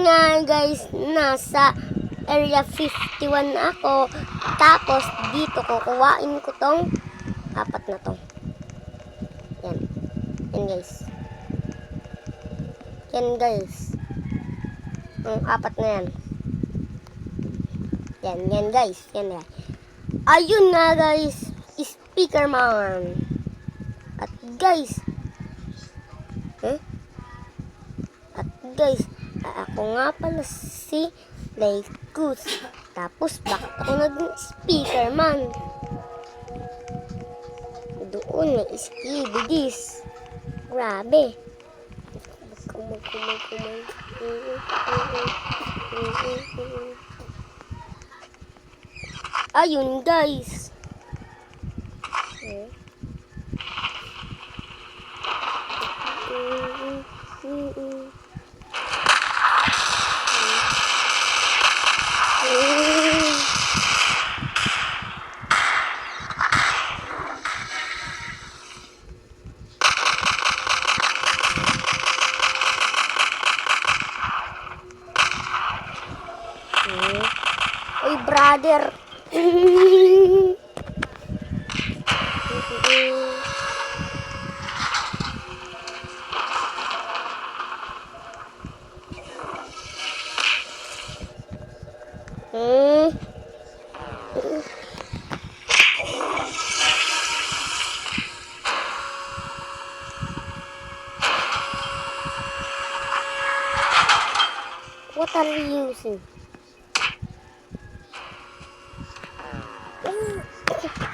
Ayun nga guys, nasa area 51 na ako. Tapos dito kukuhain ko tong apat na to. Yan. Yan guys. Yan guys. Ang apat na yan. Yan guys. Yan yan. Ayun na guys. Speaker man. At guys. At guys. Ako nga pala si Laikus. Tapos bakit ako naging speaker man? Doon may skibidis. Grabe. Ayun guys. Uy, brother. What are you using?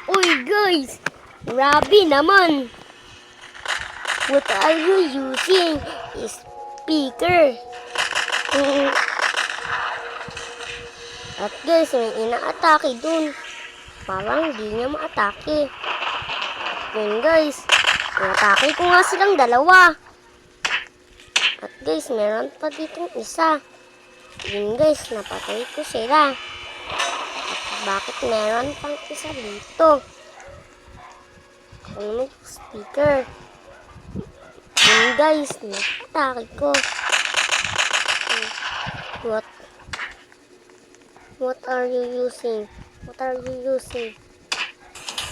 Uy guys, grabe naman. What are you using? Speaker. At guys, may ina-atake dun. Parang di niya ma-atake. Yun guys, inatake ko nga silang dalawa. At guys, meron pa ditong isa. Yun guys, napatay ko sila. Bakit meron pang isa dito? Ako naman speaker. Yun guys, nakatake ko. What are you using? What are you using?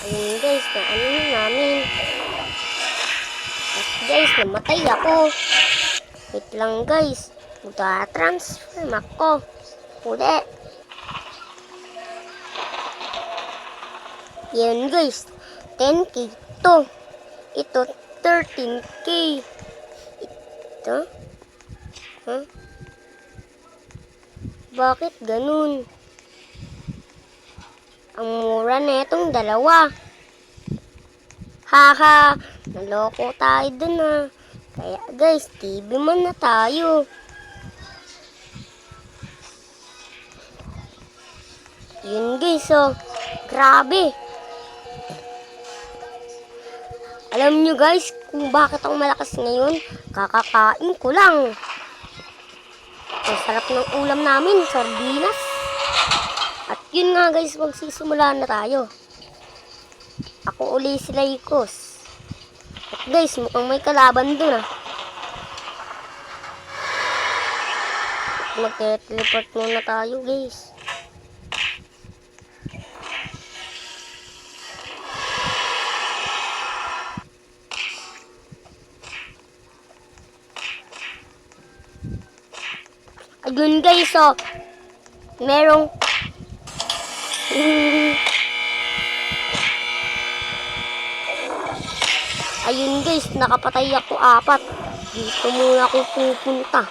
Ayun guys, na ano na namin. At guys, namatay ako. Wait lang guys. Magta-transform ako. Uli. Yan guys, 10k ito. Ito, 13k. Ito? Bakit ganun? Ang mura na itong dalawa. Haha, naloko tayo dun ah. Kaya guys, TV man na tayo. Yun guys, oh. Grabe. Alam nyo guys, kung bakit ako malakas ngayon, kakakain ko lang. Ang sarap ng ulam namin, sardinas. At yun nga guys, magsisimula na tayo. Ako uli si Laikus. At guys, mukhang may kalaban dun ah. Mag-teleport muna tayo guys. Ayun guys, oh. Merong ayun guys, nakapatay ako 4. Dito muna ako pupunta.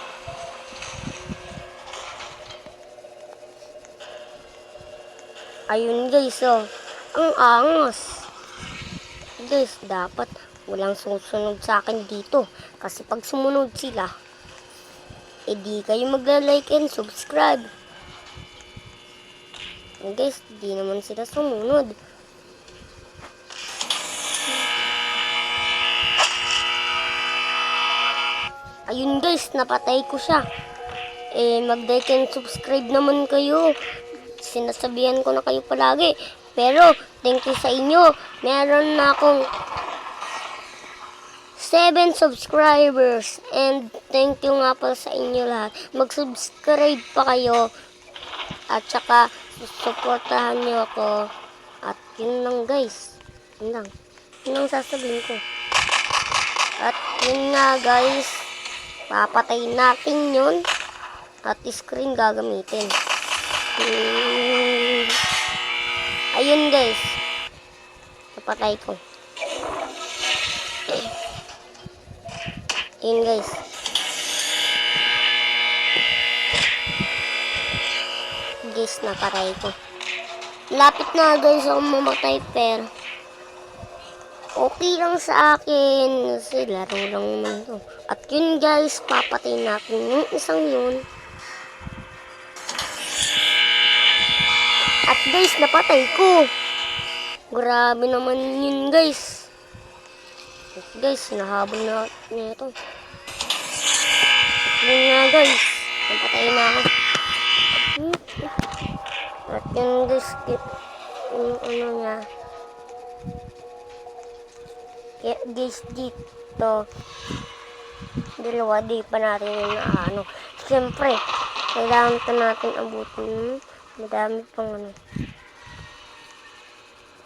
Ayun guys, oh. Ang angas. Guys, dapat walang susunod sa akin dito. Kasi pag sumunod sila, di kayo magla-like and subscribe. Guys, di naman sila sumunod. Ayun guys, napatay ko siya. Mag-like and subscribe naman kayo. Sinasabihan ko na kayo palagi. Pero, thank you sa inyo. Meron na akong 7 subscribers. And thank you nga pala sa inyo lahat. Mag-subscribe pa kayo. At saka, suportahan nyo ako. At yun lang guys. Yun lang. Yun lang sasabihin ko. At yun nga guys. Papatayin natin yun. At screen gagamitin. Ayun guys. Napatay ko. Ayun guys. Guys, napatay ko. Lapit na guys ako mamatay pero okay lang sa akin. Kasi laro lang naman to. At yun guys, papatay natin yung isang yun. At guys, napatay ko. Grabe naman yun guys. At guys, nahabol na niya ito. At yun nga guys, napatay na ako. At yun guys, yung ano niya. Kaya guys, dito, dalawa, di pa natin yung ano. Siyempre, kailangan pa natin abutin. Madami pang ano.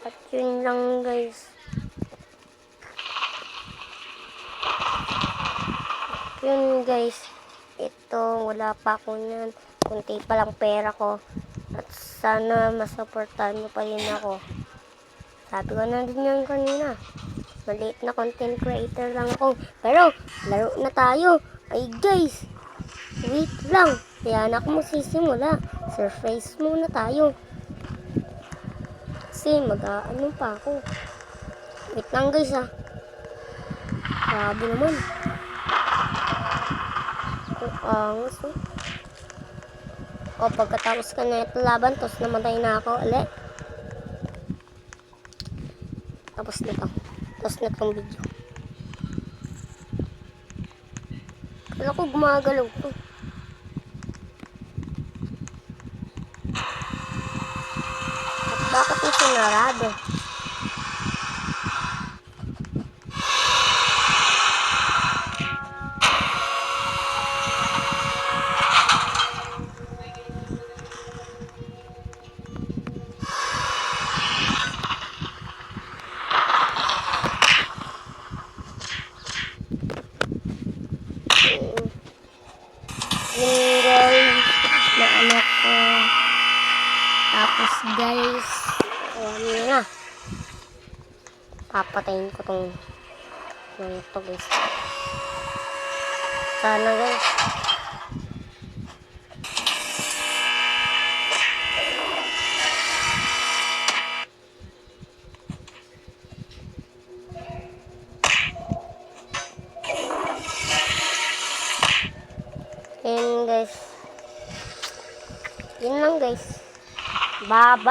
At yun lang guys. At yun guys. Ito, wala pa ako niyan. Kunti pa lang pera ko. At sana masuportahan nyo pa rin ako. Sabi ko na din yan kanina. Maliit na content creator lang ako. Pero, laro na tayo. Ay guys, wait lang. Kaya na ako magsisimula. Surface muna tayo. Kasi mag-ano pa ako. Wait lang guys ha. Grabe naman. Ang angas oh. O pagkatapos ka na ito laban, tapos namatay na ako ulit. Tapos nito. Tapos na itong video. Kala ko gumagalaw to. Bakit yung sinarado? Yun guys, na anak ko. Tapos guys, ayan na. Papatayin ko tong ito guys. Sana guys. Ayan guys. Yun lang guys. Bye-bye!